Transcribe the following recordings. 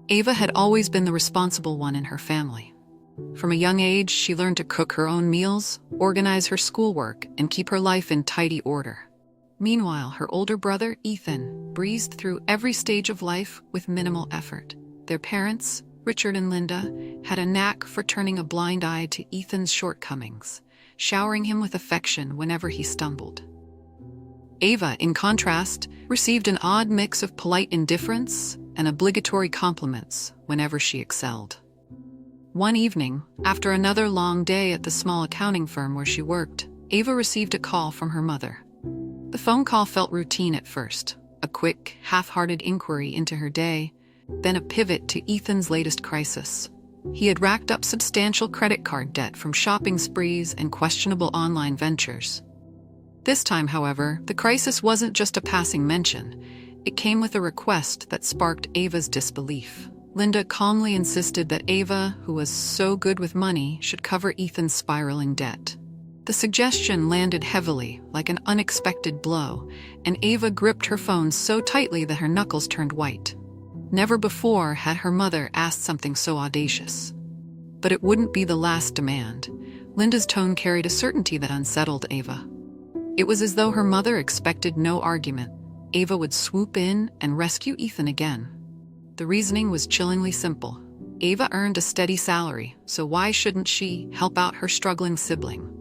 Ava had always been the responsible one in her family. From a young age, she learned to cook her own meals, organize her schoolwork, and keep her life in tidy order. Meanwhile, her older brother, Ethan, breezed through every stage of life with minimal effort. Their parents, Richard and Linda, had a knack for turning a blind eye to Ethan's shortcomings, showering him with affection whenever he stumbled. Ava, in contrast, received an odd mix of polite indifference and obligatory compliments whenever she excelled. One evening, after another long day at the small accounting firm where she worked, Ava received a call from her mother. The phone call felt routine at first, a quick, half-hearted inquiry into her day, then a pivot to Ethan's latest crisis. He had racked up substantial credit card debt from shopping sprees and questionable online ventures. This time, however, the crisis wasn't just a passing mention. It came with a request that sparked Ava's disbelief. Linda calmly insisted that Ava, who was so good with money, should cover Ethan's spiraling debt. The suggestion landed heavily, like an unexpected blow, and Ava gripped her phone so tightly that her knuckles turned white. Never before had her mother asked something so audacious. But it wouldn't be the last demand. Linda's tone carried a certainty that unsettled Ava. It was as though her mother expected no argument. Ava would swoop in and rescue Ethan again. The reasoning was chillingly simple. Ava earned a steady salary, so why shouldn't she help out her struggling sibling?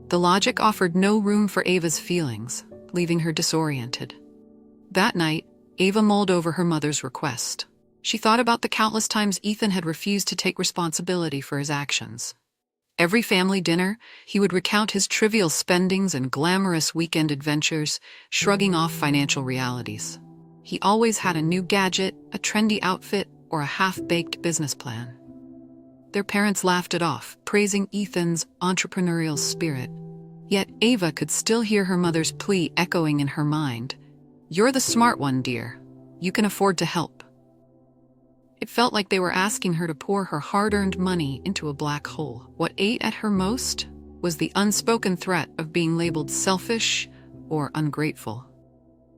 The logic offered no room for Ava's feelings, leaving her disoriented. That night, Ava mulled over her mother's request. She thought about the countless times Ethan had refused to take responsibility for his actions. Every family dinner, he would recount his trivial spendings and glamorous weekend adventures, shrugging off financial realities. He always had a new gadget, a trendy outfit, or a half-baked business plan. Their parents laughed it off, praising Ethan's entrepreneurial spirit. Yet Ava could still hear her mother's plea echoing in her mind. "You're the smart one, dear. You can afford to help." It felt like they were asking her to pour her hard-earned money into a black hole. What ate at her most was the unspoken threat of being labeled selfish or ungrateful.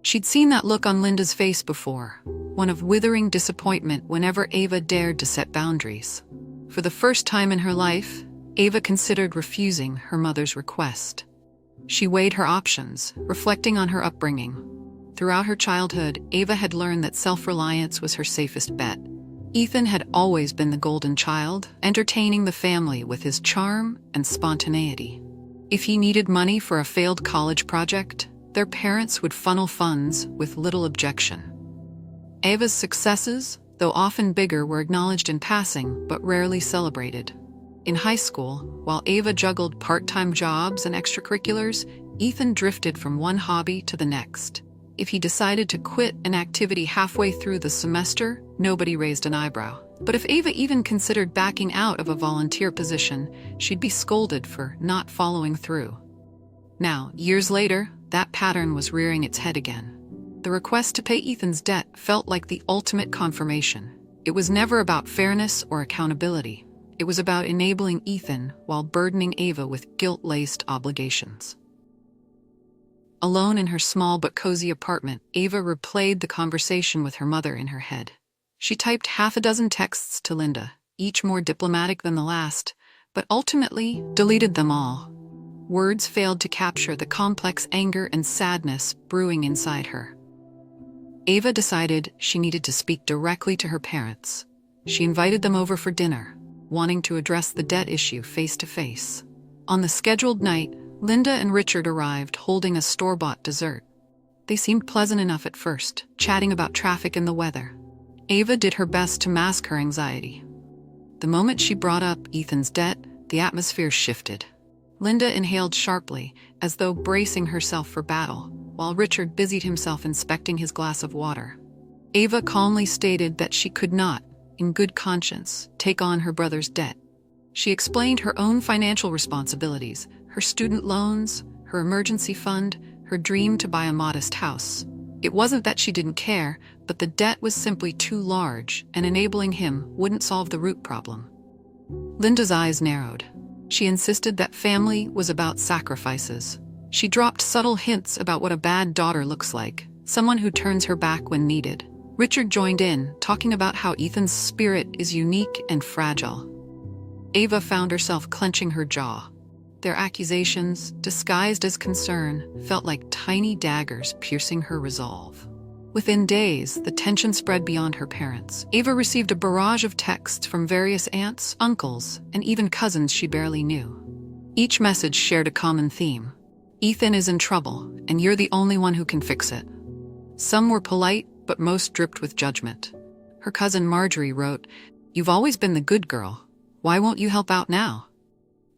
She'd seen that look on Linda's face before, one of withering disappointment whenever Ava dared to set boundaries. For the first time in her life, Ava considered refusing her mother's request. She weighed her options, reflecting on her upbringing. Throughout her childhood, Ava had learned that self-reliance was her safest bet. Ethan had always been the golden child, entertaining the family with his charm and spontaneity. If he needed money for a failed college project, their parents would funnel funds with little objection. Ava's successes, though often bigger, were acknowledged in passing but rarely celebrated. In high school, while Ava juggled part-time jobs and extracurriculars, Ethan drifted from one hobby to the next. If he decided to quit an activity halfway through the semester, nobody raised an eyebrow. But if Ava even considered backing out of a volunteer position, she'd be scolded for not following through. Now, years later, that pattern was rearing its head again. The request to pay Ethan's debt felt like the ultimate confirmation. It was never about fairness or accountability. It was about enabling Ethan while burdening Ava with guilt-laced obligations. Alone in her small but cozy apartment, Ava replayed the conversation with her mother in her head. She typed half a dozen texts to Linda, each more diplomatic than the last, but ultimately deleted them all. Words failed to capture the complex anger and sadness brewing inside her. Ava decided she needed to speak directly to her parents. She invited them over for dinner, wanting to address the debt issue face to face. On the scheduled night, Linda and Richard arrived holding a store-bought dessert. They seemed pleasant enough at first, chatting about traffic and the weather. Ava did her best to mask her anxiety. The moment she brought up Ethan's debt, the atmosphere shifted. Linda inhaled sharply, as though bracing herself for battle, while Richard busied himself inspecting his glass of water. Ava calmly stated that she could not, in good conscience, take on her brother's debt. She explained her own financial responsibilities, her student loans, her emergency fund, her dream to buy a modest house. It wasn't that she didn't care, but the debt was simply too large, and enabling him wouldn't solve the root problem. Linda's eyes narrowed. She insisted that family was about sacrifices. She dropped subtle hints about what a bad daughter looks like, someone who turns her back when needed. Richard joined in, talking about how Ethan's spirit is unique and fragile. Ava found herself clenching her jaw. Their accusations, disguised as concern, felt like tiny daggers piercing her resolve. Within days, the tension spread beyond her parents. Ava received a barrage of texts from various aunts, uncles, and even cousins she barely knew. Each message shared a common theme. Ethan is in trouble, and you're the only one who can fix it. Some were polite, but most dripped with judgment. Her cousin Marjorie wrote, "You've always been the good girl. Why won't you help out now?"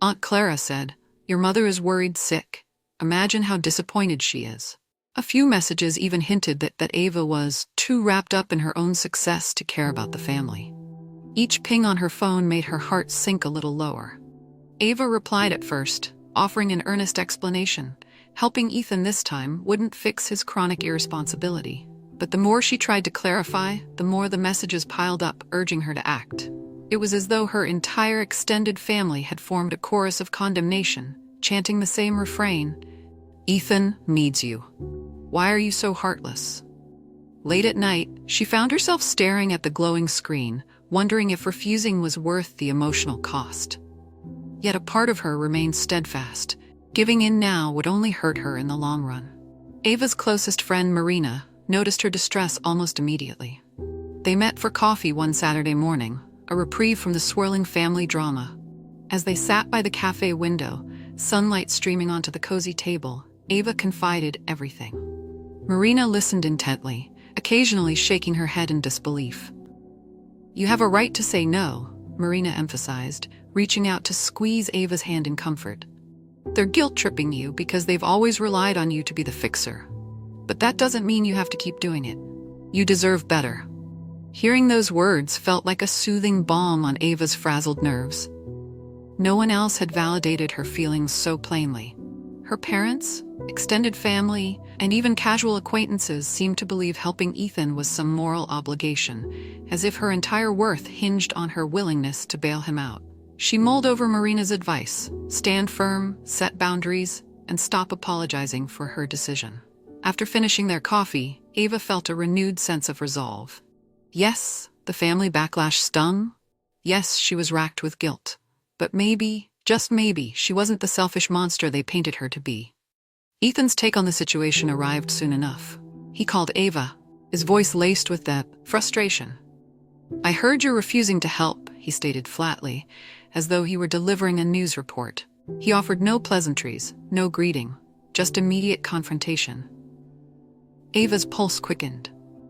Aunt Clara said, "Your mother is worried sick. Imagine how disappointed she is." A few messages even hinted that Ava was too wrapped up in her own success to care about the family. Each ping on her phone made her heart sink a little lower. Ava replied at first, offering an earnest explanation. Helping Ethan this time wouldn't fix his chronic irresponsibility. But the more she tried to clarify, the more the messages piled up, urging her to act. It was as though her entire extended family had formed a chorus of condemnation, chanting the same refrain, "Ethan needs you. Why are you so heartless?" Late at night, she found herself staring at the glowing screen, wondering if refusing was worth the emotional cost. Yet a part of her remained steadfast. Giving in now would only hurt her in the long run. Ava's closest friend, Marina, noticed her distress almost immediately. They met for coffee one Saturday morning, a reprieve from the swirling family drama. As they sat by the cafe window, sunlight streaming onto the cozy table, Ava confided everything. Marina listened intently, occasionally shaking her head in disbelief. "You have a right to say no," Marina emphasized, reaching out to squeeze Ava's hand in comfort. "They're guilt-tripping you because they've always relied on you to be the fixer. But that doesn't mean you have to keep doing it. You deserve better." Hearing those words felt like a soothing balm on Ava's frazzled nerves. No one else had validated her feelings so plainly. Her parents, extended family, and even casual acquaintances seemed to believe helping Ethan was some moral obligation, as if her entire worth hinged on her willingness to bail him out. She mulled over Marina's advice: stand firm, set boundaries, and stop apologizing for her decision. After finishing their coffee, Ava felt a renewed sense of resolve. Yes, the family backlash stung. Yes, she was racked with guilt. But maybe, just maybe, she wasn't the selfish monster they painted her to be. Ethan's take on the situation arrived soon enough. He called Ava, his voice laced with that frustration. "I heard you're refusing to help," he stated flatly, as though he were delivering a news report. He offered no pleasantries, no greeting, just immediate confrontation. Ava's pulse quickened.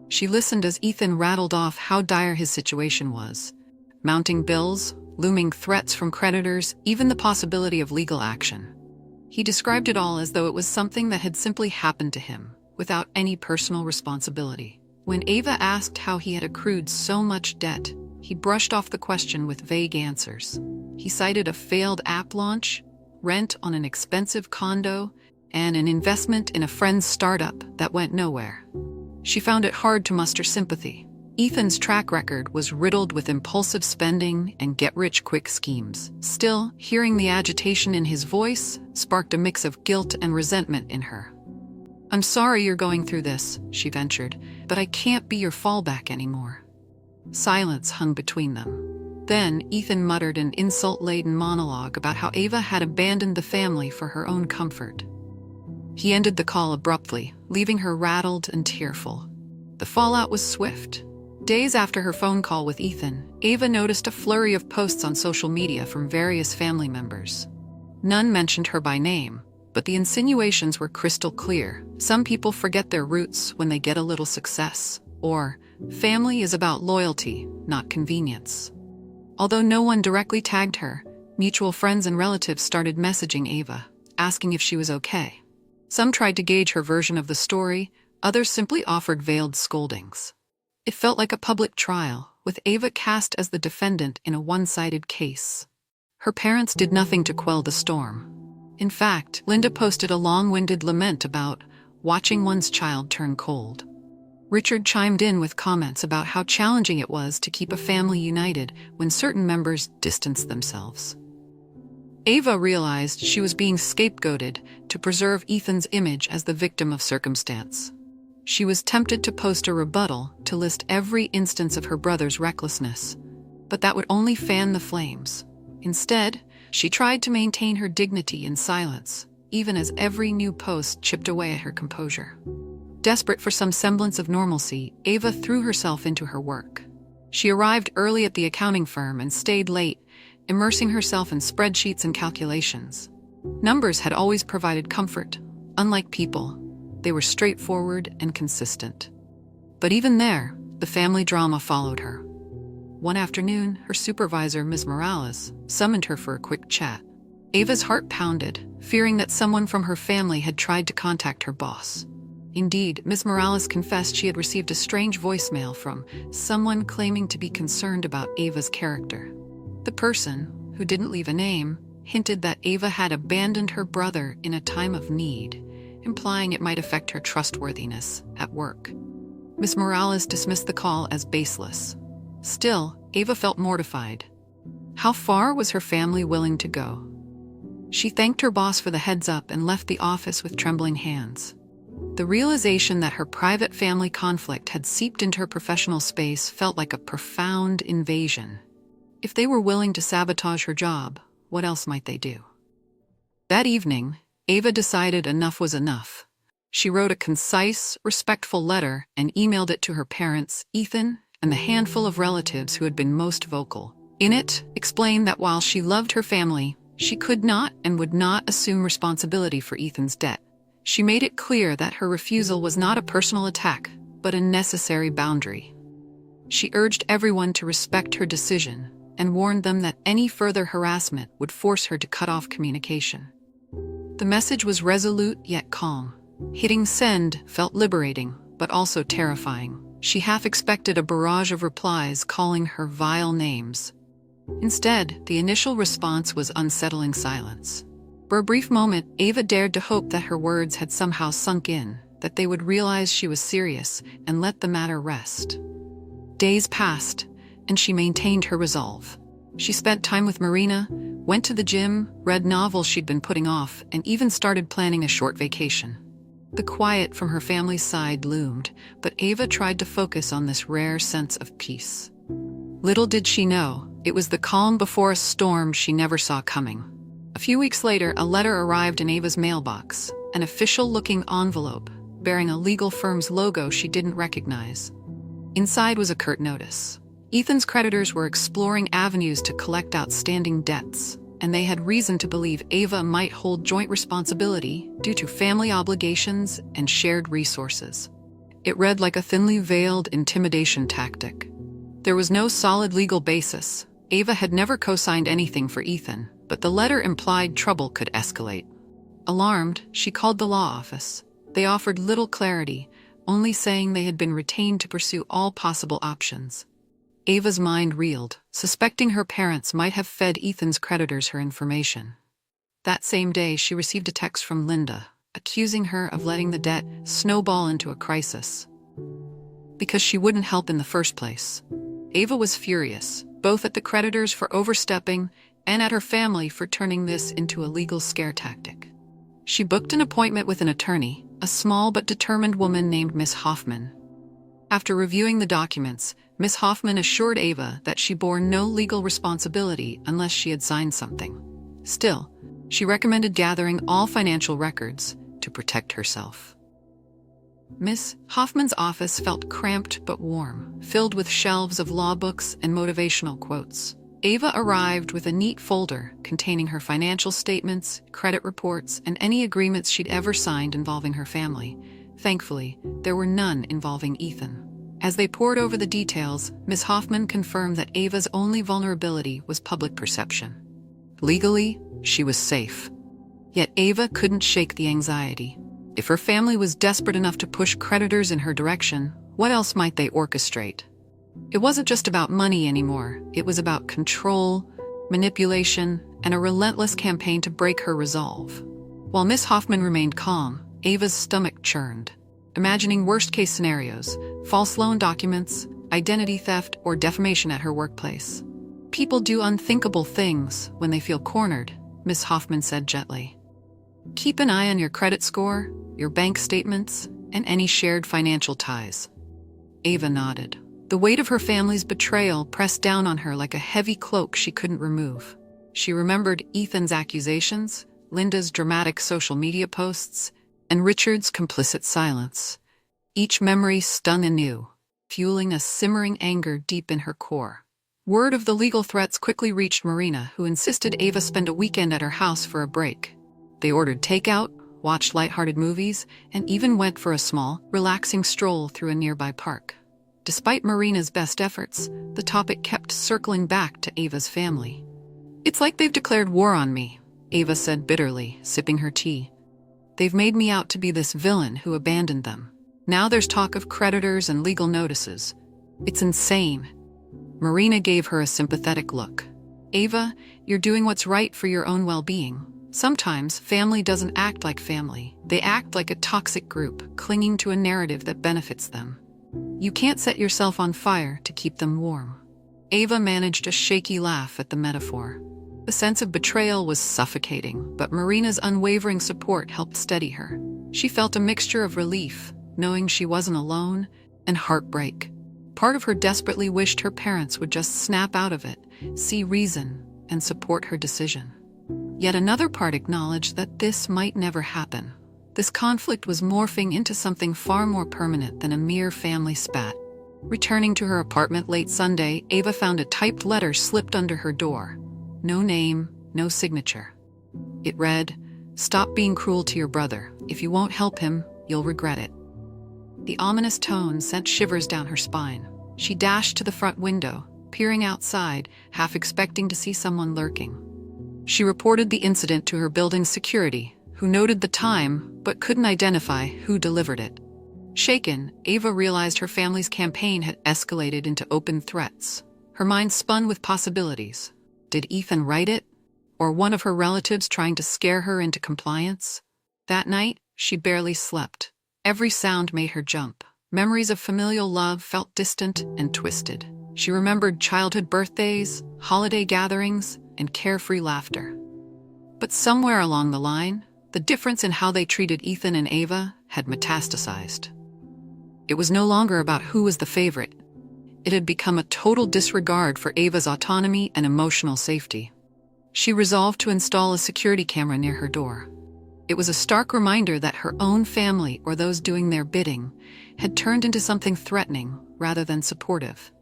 She listened as Ethan rattled off how dire his situation was. Mounting bills, looming threats from creditors, even the possibility of legal action. He described it all as though it was something that had simply happened to him, without any personal responsibility. When Ava asked how he had accrued so much debt, he brushed off the question with vague answers. He cited a failed app launch, rent on an expensive condo, and an investment in a friend's startup that went nowhere. She found it hard to muster sympathy. Ethan's track record was riddled with impulsive spending and get-rich-quick schemes. Still, hearing the agitation in his voice sparked a mix of guilt and resentment in her. "I'm sorry you're going through this," she ventured, "but I can't be your fallback anymore." Silence hung between them. Then, Ethan muttered an insult-laden monologue about how Ava had abandoned the family for her own comfort. He ended the call abruptly, leaving her rattled and tearful. The fallout was swift. Days after her phone call with Ethan, Ava noticed a flurry of posts on social media from various family members. None mentioned her by name, but the insinuations were crystal clear. Some people forget their roots when they get a little success, or family is about loyalty, not convenience. Although no one directly tagged her, mutual friends and relatives started messaging Ava, asking if she was okay. Some tried to gauge her version of the story, others simply offered veiled scoldings. It felt like a public trial, with Ava cast as the defendant in a one-sided case. Her parents did nothing to quell the storm. In fact, Linda posted a long-winded lament about watching one's child turn cold. Richard chimed in with comments about how challenging it was to keep a family united when certain members distanced themselves. Ava realized she was being scapegoated to preserve Ethan's image as the victim of circumstance. She was tempted to post a rebuttal to list every instance of her brother's recklessness, but that would only fan the flames. Instead, she tried to maintain her dignity in silence, even as every new post chipped away at her composure. Desperate for some semblance of normalcy, Ava threw herself into her work. She arrived early at the accounting firm and stayed late, immersing herself in spreadsheets and calculations. Numbers had always provided comfort. Unlike people, they were straightforward and consistent. But even there, the family drama followed her. One afternoon, her supervisor, Ms. Morales, summoned her for a quick chat. Ava's heart pounded, fearing that someone from her family had tried to contact her boss. Indeed, Ms. Morales confessed she had received a strange voicemail from someone claiming to be concerned about Ava's character. The person, who didn't leave a name, hinted that Ava had abandoned her brother in a time of need, implying it might affect her trustworthiness at work. Ms. Morales dismissed the call as baseless. Still, Ava felt mortified. How far was her family willing to go? She thanked her boss for the heads-up and left the office with trembling hands. The realization that her private family conflict had seeped into her professional space felt like a profound invasion. If they were willing to sabotage her job, what else might they do? That evening, Ava decided enough was enough. She wrote a concise, respectful letter and emailed it to her parents, Ethan, and the handful of relatives who had been most vocal. In it, explained that while she loved her family, she could not and would not assume responsibility for Ethan's debt. She made it clear that her refusal was not a personal attack, but a necessary boundary. She urged everyone to respect her decision and warned them that any further harassment would force her to cut off communication. The message was resolute yet calm. Hitting send felt liberating, but also terrifying. She half expected a barrage of replies calling her vile names. Instead, the initial response was unsettling silence. For a brief moment, Ava dared to hope that her words had somehow sunk in, that they would realize she was serious and let the matter rest. Days passed, and she maintained her resolve. She spent time with Marina, went to the gym, read novels she'd been putting off, and even started planning a short vacation. The quiet from her family's side loomed, but Ava tried to focus on this rare sense of peace. Little did she know, it was the calm before a storm she never saw coming. A few weeks later, a letter arrived in Ava's mailbox, an official-looking envelope, bearing a legal firm's logo she didn't recognize. Inside was a curt notice. Ethan's creditors were exploring avenues to collect outstanding debts, and they had reason to believe Ava might hold joint responsibility due to family obligations and shared resources. It read like a thinly veiled intimidation tactic. There was no solid legal basis. Ava had never co-signed anything for Ethan, but the letter implied trouble could escalate. Alarmed, she called the law office. They offered little clarity, only saying they had been retained to pursue all possible options. Ava's mind reeled, suspecting her parents might have fed Ethan's creditors her information. That same day, she received a text from Linda, accusing her of letting the debt snowball into a crisis because she wouldn't help in the first place. Ava was furious, both at the creditors for overstepping and at her family for turning this into a legal scare tactic. She booked an appointment with an attorney, a small but determined woman named Miss Hoffman. After reviewing the documents, Miss Hoffman assured Ava that she bore no legal responsibility unless she had signed something. Still, she recommended gathering all financial records to protect herself. Miss Hoffman's office felt cramped but warm, filled with shelves of law books and motivational quotes. Ava arrived with a neat folder containing her financial statements, credit reports, and any agreements she'd ever signed involving her family. Thankfully, there were none involving Ethan. As they pored over the details, Miss Hoffman confirmed that Ava's only vulnerability was public perception. Legally, she was safe. Yet Ava couldn't shake the anxiety. If her family was desperate enough to push creditors in her direction, what else might they orchestrate? It wasn't just about money anymore. It was about control, manipulation, and a relentless campaign to break her resolve. While Miss Hoffman remained calm, Ava's stomach churned, imagining worst-case scenarios, false loan documents, identity theft, or defamation at her workplace. People do unthinkable things when they feel cornered, Miss Hoffman said gently. Keep an eye on your credit score, your bank statements, and any shared financial ties. Ava nodded. The weight of her family's betrayal pressed down on her like a heavy cloak she couldn't remove. She remembered Ethan's accusations, Linda's dramatic social media posts, and Richard's complicit silence. Each memory stung anew, fueling a simmering anger deep in her core. Word of the legal threats quickly reached Marina, who insisted Ava spend a weekend at her house for a break. They ordered takeout, watched lighthearted movies, and even went for a small, relaxing stroll through a nearby park. Despite Marina's best efforts, the topic kept circling back to Ava's family. "It's like they've declared war on me," Ava said bitterly, sipping her tea. "They've made me out to be this villain who abandoned them. Now there's talk of creditors and legal notices. It's insane." Marina gave her a sympathetic look. "Ava, you're doing what's right for your own well-being. Sometimes family doesn't act like family. They act like a toxic group, clinging to a narrative that benefits them. You can't set yourself on fire to keep them warm." Ava managed a shaky laugh at the metaphor. The sense of betrayal was suffocating, but Marina's unwavering support helped steady her. She felt a mixture of relief, knowing she wasn't alone, and heartbreak. Part of her desperately wished her parents would just snap out of it, see reason, and support her decision. Yet another part acknowledged that this might never happen. This conflict was morphing into something far more permanent than a mere family spat. Returning to her apartment late Sunday, Ava found a typed letter slipped under her door. No name, no signature. It read, "Stop being cruel to your brother. If you won't help him, you'll regret it." The ominous tone sent shivers down her spine. She dashed to the front window, peering outside, half expecting to see someone lurking. She reported the incident to her building's security, who noted the time but couldn't identify who delivered it. Shaken, Ava realized her family's campaign had escalated into open threats. Her mind spun with possibilities. Did Ethan write it? Or one of her relatives trying to scare her into compliance? That night, she barely slept. Every sound made her jump. Memories of familial love felt distant and twisted. She remembered childhood birthdays, holiday gatherings, and carefree laughter. But somewhere along the line, the difference in how they treated Ethan and Ava had metastasized. It was no longer about who was the favorite. It had become a total disregard for Ava's autonomy and emotional safety. She resolved to install a security camera near her door. It was a stark reminder that her own family, or those doing their bidding, had turned into something threatening rather than supportive.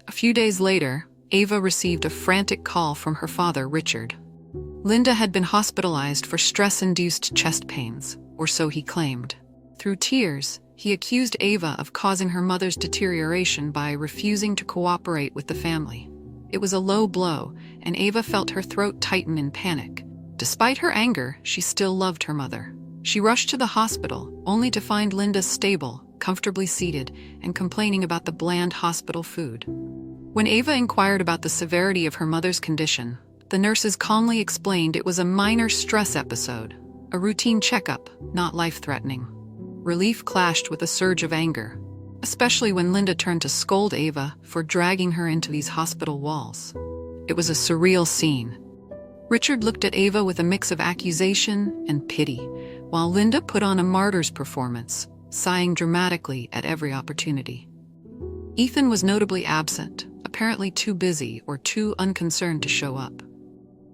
A few days later, Ava received a frantic call from her father, Richard. Linda had been hospitalized for stress-induced chest pains, or so he claimed. Through tears, he accused Ava of causing her mother's deterioration by refusing to cooperate with the family. It was a low blow, and Ava felt her throat tighten in panic. Despite her anger, she still loved her mother. She rushed to the hospital, only to find Linda stable, comfortably seated, and complaining about the bland hospital food. When Ava inquired about the severity of her mother's condition, the nurses calmly explained it was a minor stress episode, a routine checkup, not life-threatening. Relief clashed with a surge of anger, especially when Linda turned to scold Ava for dragging her into these hospital walls. It was a surreal scene. Richard looked at Ava with a mix of accusation and pity, while Linda put on a martyr's performance, sighing dramatically at every opportunity. Ethan was notably absent, apparently too busy or too unconcerned to show up.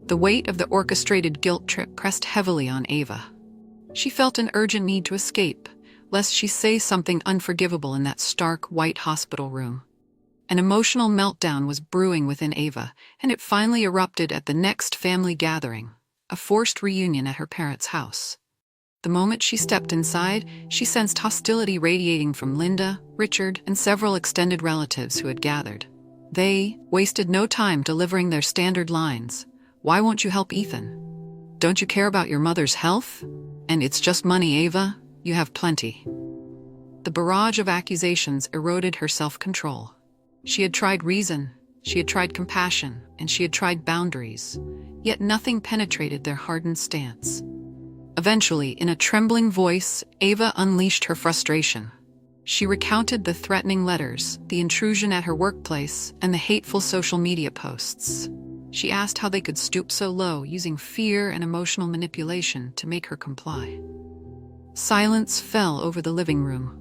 The weight of the orchestrated guilt trip pressed heavily on Ava. She felt an urgent need to escape, lest she say something unforgivable in that stark, white hospital room. An emotional meltdown was brewing within Ava, and it finally erupted at the next family gathering, a forced reunion at her parents' house. The moment she stepped inside, she sensed hostility radiating from Linda, Richard, and several extended relatives who had gathered. They wasted no time delivering their standard lines. "Why won't you help Ethan? Don't you care about your mother's health? And it's just money, Ava. You have plenty." The barrage of accusations eroded her self-control. She had tried reason, she had tried compassion, and she had tried boundaries, yet nothing penetrated their hardened stance. Eventually, in a trembling voice, Ava unleashed her frustration. She recounted the threatening letters, the intrusion at her workplace, and the hateful social media posts. She asked how they could stoop so low, using fear and emotional manipulation to make her comply. Silence fell over the living room.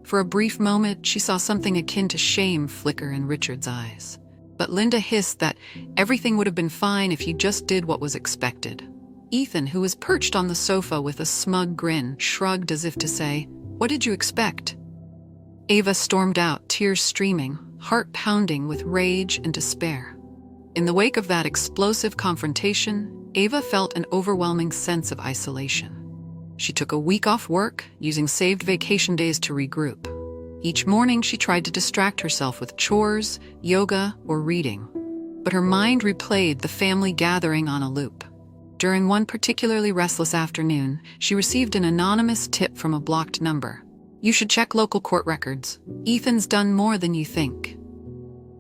For a brief moment, she saw something akin to shame flicker in Richard's eyes. But Linda hissed that everything would have been fine if he just did what was expected. Ethan, who was perched on the sofa with a smug grin, shrugged as if to say, "What did you expect?" Ava stormed out, tears streaming, heart pounding with rage and despair. In the wake of that explosive confrontation, Ava felt an overwhelming sense of isolation. She took a week off work, using saved vacation days to regroup. Each morning she tried to distract herself with chores, yoga, or reading. But her mind replayed the family gathering on a loop. During one particularly restless afternoon, she received an anonymous tip from a blocked number. "You should check local court records. Ethan's done more than you think."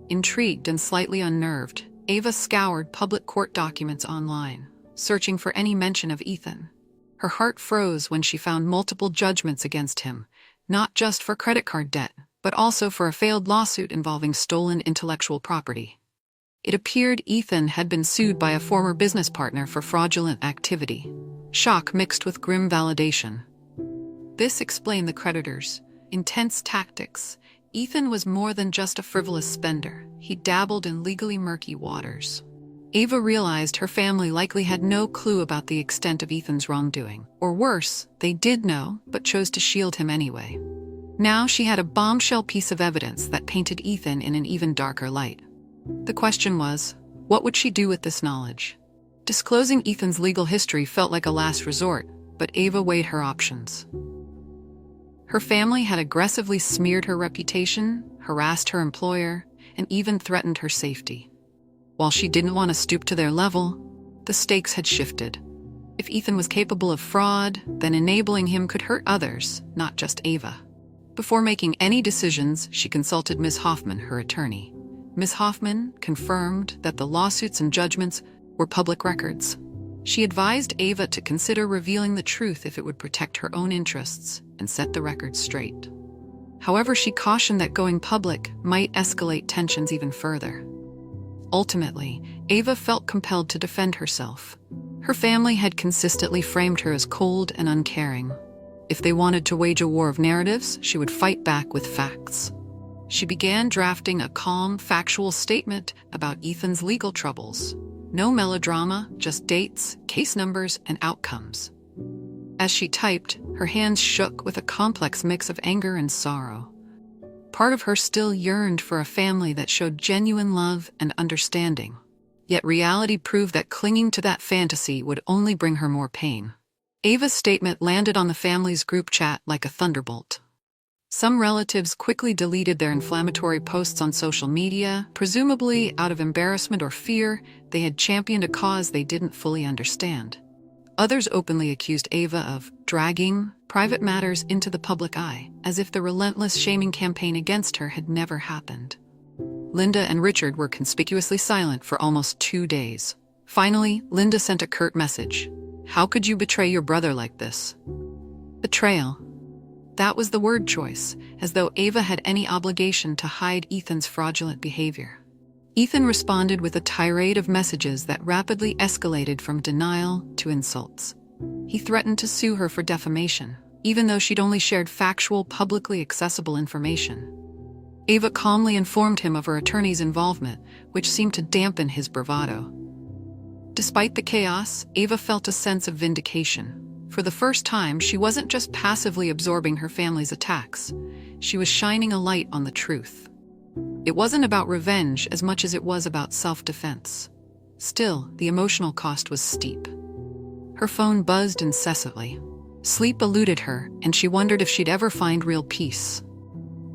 Intrigued and slightly unnerved, Ava scoured public court documents online, searching for any mention of Ethan. Her heart froze when she found multiple judgments against him, not just for credit card debt, but also for a failed lawsuit involving stolen intellectual property. It appeared Ethan had been sued by a former business partner for fraudulent activity. Shock mixed with grim validation. This explained the creditors' intense tactics. Ethan was more than just a frivolous spender. He dabbled in legally murky waters. Ava realized her family likely had no clue about the extent of Ethan's wrongdoing. Or worse, they did know, but chose to shield him anyway. Now she had a bombshell piece of evidence that painted Ethan in an even darker light. The question was, what would she do with this knowledge? Disclosing Ethan's legal history felt like a last resort, but Ava weighed her options. Her family had aggressively smeared her reputation, harassed her employer, and even threatened her safety. While she didn't want to stoop to their level, the stakes had shifted. If Ethan was capable of fraud, then enabling him could hurt others, not just Ava. Before making any decisions, she consulted Ms. Hoffman, her attorney. Ms. Hoffman confirmed that the lawsuits and judgments were public records. She advised Ava to consider revealing the truth if it would protect her own interests and set the record straight. However, she cautioned that going public might escalate tensions even further. Ultimately, Ava felt compelled to defend herself. Her family had consistently framed her as cold and uncaring. If they wanted to wage a war of narratives, she would fight back with facts. She began drafting a calm, factual statement about Ethan's legal troubles. No melodrama, just dates, case numbers, and outcomes. As she typed, her hands shook with a complex mix of anger and sorrow. Part of her still yearned for a family that showed genuine love and understanding. Yet reality proved that clinging to that fantasy would only bring her more pain. Ava's statement landed on the family's group chat like a thunderbolt. Some relatives quickly deleted their inflammatory posts on social media, presumably out of embarrassment or fear they had championed a cause they didn't fully understand. Others openly accused Ava of dragging private matters into the public eye, as if the relentless shaming campaign against her had never happened. Linda and Richard were conspicuously silent for almost 2 days. Finally, Linda sent a curt message. "How could you betray your brother like this?" Betrayal. That was the word choice, as though Ava had any obligation to hide Ethan's fraudulent behavior. Ethan responded with a tirade of messages that rapidly escalated from denial to insults. He threatened to sue her for defamation, even though she'd only shared factual, publicly accessible information. Ava calmly informed him of her attorney's involvement, which seemed to dampen his bravado. Despite the chaos, Ava felt a sense of vindication. For the first time, she wasn't just passively absorbing her family's attacks. She was shining a light on the truth. It wasn't about revenge as much as it was about self-defense. Still, the emotional cost was steep. Her phone buzzed incessantly. Sleep eluded her, and she wondered if she'd ever find real peace.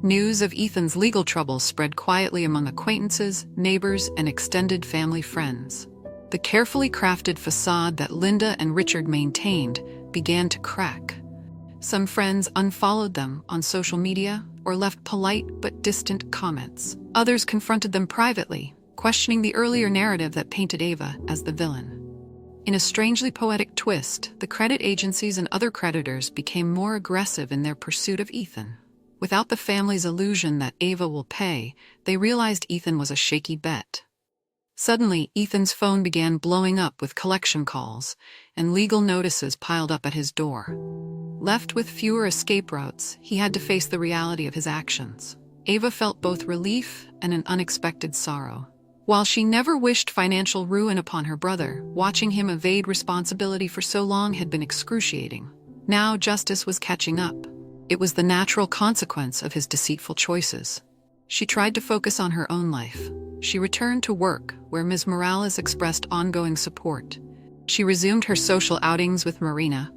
News of Ethan's legal troubles spread quietly among acquaintances, neighbors, and extended family friends. The carefully crafted facade that Linda and Richard maintained began to crack. Some friends unfollowed them on social media or left polite but distant comments. Others confronted them privately, questioning the earlier narrative that painted Ava as the villain. In a strangely poetic twist, the credit agencies and other creditors became more aggressive in their pursuit of Ethan. Without the family's illusion that Ava will pay, they realized Ethan was a shaky bet. Suddenly, Ethan's phone began blowing up with collection calls, and legal notices piled up at his door. Left with fewer escape routes, he had to face the reality of his actions. Ava felt both relief and an unexpected sorrow. While she never wished financial ruin upon her brother, watching him evade responsibility for so long had been excruciating. Now justice was catching up. It was the natural consequence of his deceitful choices. She tried to focus on her own life. She returned to work, where Ms. Morales expressed ongoing support. She resumed her social outings with Marina.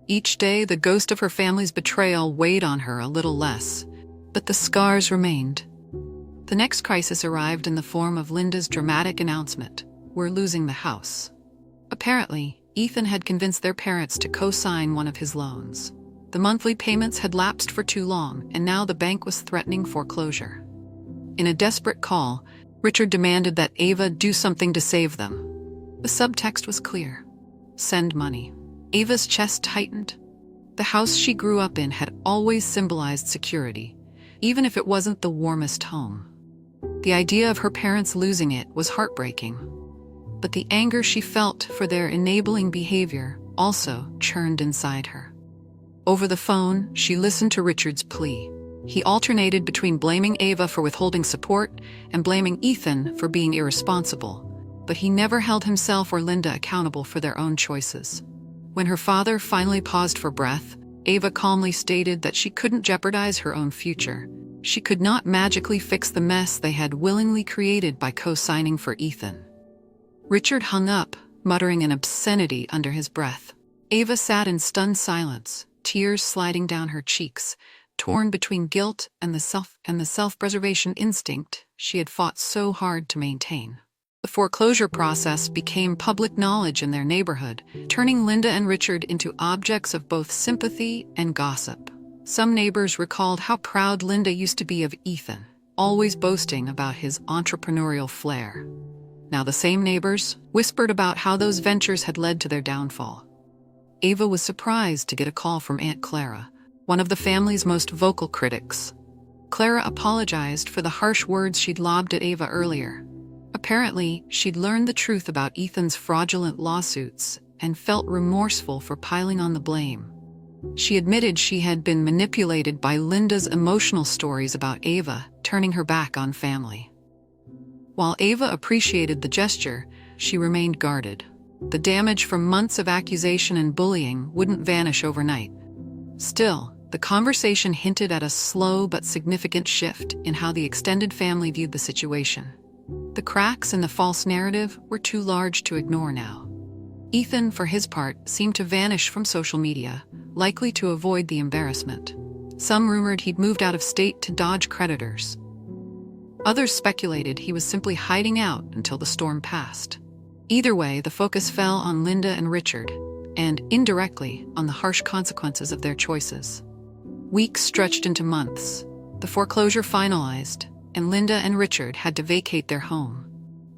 Each day, the ghost of her family's betrayal weighed on her a little less, but the scars remained. The next crisis arrived in the form of Linda's dramatic announcement: "We're losing the house." Apparently, Ethan had convinced their parents to co-sign one of his loans. The monthly payments had lapsed for too long, and now the bank was threatening foreclosure. In a desperate call, Richard demanded that Ava do something to save them. The subtext was clear: send money. Ava's chest tightened. The house she grew up in had always symbolized security, even if it wasn't the warmest home. The idea of her parents losing it was heartbreaking, but the anger she felt for their enabling behavior also churned inside her. Over the phone, she listened to Richard's plea. He alternated between blaming Ava for withholding support and blaming Ethan for being irresponsible, but he never held himself or Linda accountable for their own choices. When her father finally paused for breath, Ava calmly stated that she couldn't jeopardize her own future. She could not magically fix the mess they had willingly created by co-signing for Ethan. Richard hung up, muttering an obscenity under his breath. Ava sat in stunned silence, tears sliding down her cheeks, torn between guilt and the self-preservation instinct she had fought so hard to maintain. The foreclosure process became public knowledge in their neighborhood, turning Linda and Richard into objects of both sympathy and gossip. Some neighbors recalled how proud Linda used to be of Ethan, always boasting about his entrepreneurial flair. Now the same neighbors whispered about how those ventures had led to their downfall. Ava was surprised to get a call from Aunt Clara, one of the family's most vocal critics. Clara apologized for the harsh words she'd lobbed at Ava earlier. Apparently, she'd learned the truth about Ethan's fraudulent lawsuits and felt remorseful for piling on the blame. She admitted she had been manipulated by Linda's emotional stories about Ava, turning her back on family. While Ava appreciated the gesture, she remained guarded. The damage from months of accusation and bullying wouldn't vanish overnight. Still, the conversation hinted at a slow but significant shift in how the extended family viewed the situation. The cracks in the false narrative were too large to ignore now. Ethan, for his part, seemed to vanish from social media, likely to avoid the embarrassment. Some rumored he'd moved out of state to dodge creditors. Others speculated he was simply hiding out until the storm passed. Either way, the focus fell on Linda and Richard, and indirectly on the harsh consequences of their choices. Weeks stretched into months. The foreclosure finalized, and Linda and Richard had to vacate their home.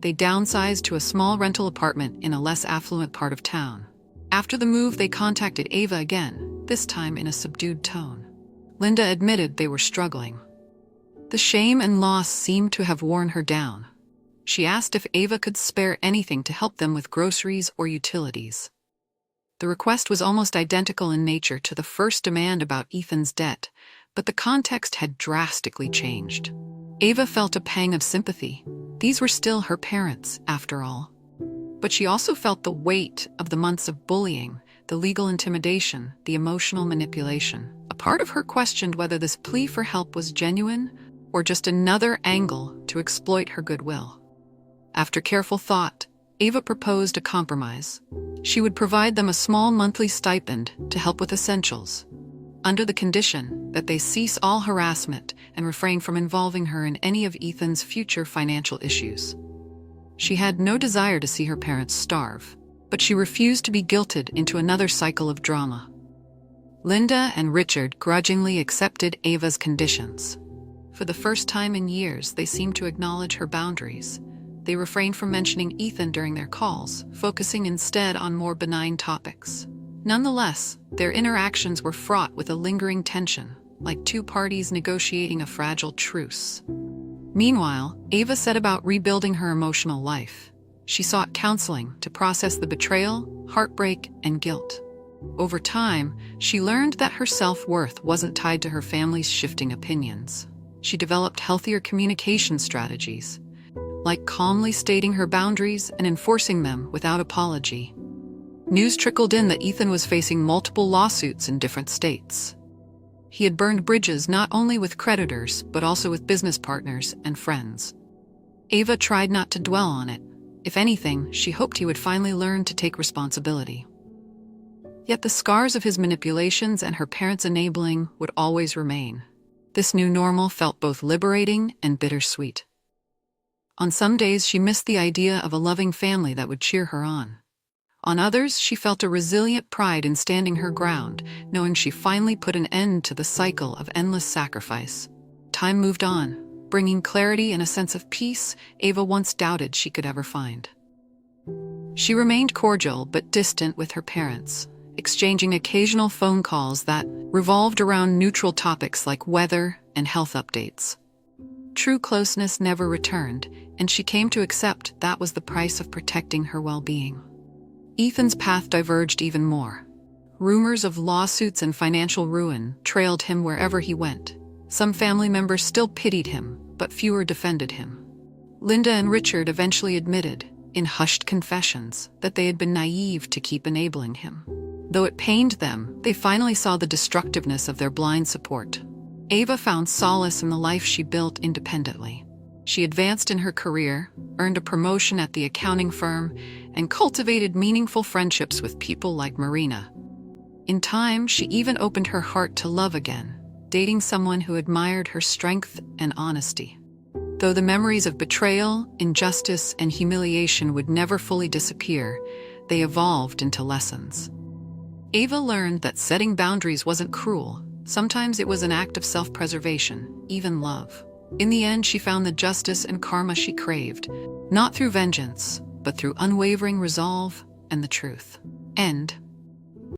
They downsized to a small rental apartment in a less affluent part of town. After the move, they contacted Ava again, this time in a subdued tone. Linda admitted they were struggling. The shame and loss seemed to have worn her down. She asked if Ava could spare anything to help them with groceries or utilities. The request was almost identical in nature to the first demand about Ethan's debt, but the context had drastically changed. Ava felt a pang of sympathy. These were still her parents, after all. But she also felt the weight of the months of bullying, the legal intimidation, the emotional manipulation. A part of her questioned whether this plea for help was genuine or just another angle to exploit her goodwill. After careful thought, Ava proposed a compromise. She would provide them a small monthly stipend to help with essentials, under the condition that they cease all harassment and refrain from involving her in any of Ethan's future financial issues. She had no desire to see her parents starve, but she refused to be guilted into another cycle of drama. Linda and Richard grudgingly accepted Ava's conditions. For the first time in years, they seemed to acknowledge her boundaries. They refrained from mentioning Ethan during their calls, focusing instead on more benign topics. Nonetheless, their interactions were fraught with a lingering tension, like two parties negotiating a fragile truce. Meanwhile, Ava set about rebuilding her emotional life. She sought counseling to process the betrayal, heartbreak, and guilt. Over time, she learned that her self-worth wasn't tied to her family's shifting opinions. She developed healthier communication strategies, like calmly stating her boundaries and enforcing them without apology. News trickled in that Ethan was facing multiple lawsuits in different states. He had burned bridges not only with creditors, but also with business partners and friends. Ava tried not to dwell on it. If anything, she hoped he would finally learn to take responsibility. Yet the scars of his manipulations and her parents' enabling would always remain. This new normal felt both liberating and bittersweet. On some days, she missed the idea of a loving family that would cheer her on. On others, she felt a resilient pride in standing her ground, knowing she finally put an end to the cycle of endless sacrifice. Time moved on, bringing clarity and a sense of peace Ava once doubted she could ever find. She remained cordial but distant with her parents, exchanging occasional phone calls that revolved around neutral topics like weather and health updates. True closeness never returned, and she came to accept that was the price of protecting her well-being. Ethan's path diverged even more. Rumors of lawsuits and financial ruin trailed him wherever he went. Some family members still pitied him, but fewer defended him. Linda and Richard eventually admitted, in hushed confessions, that they had been naive to keep enabling him. Though it pained them, they finally saw the destructiveness of their blind support. Ava found solace in the life she built independently. She advanced in her career, earned a promotion at the accounting firm, and cultivated meaningful friendships with people like Marina. In time, she even opened her heart to love again, dating someone who admired her strength and honesty. Though the memories of betrayal, injustice, and humiliation would never fully disappear, they evolved into lessons. Ava learned that setting boundaries wasn't cruel. Sometimes it was an act of self-preservation, even love. In the end, she found the justice and karma she craved, not through vengeance, but through unwavering resolve and the truth. End.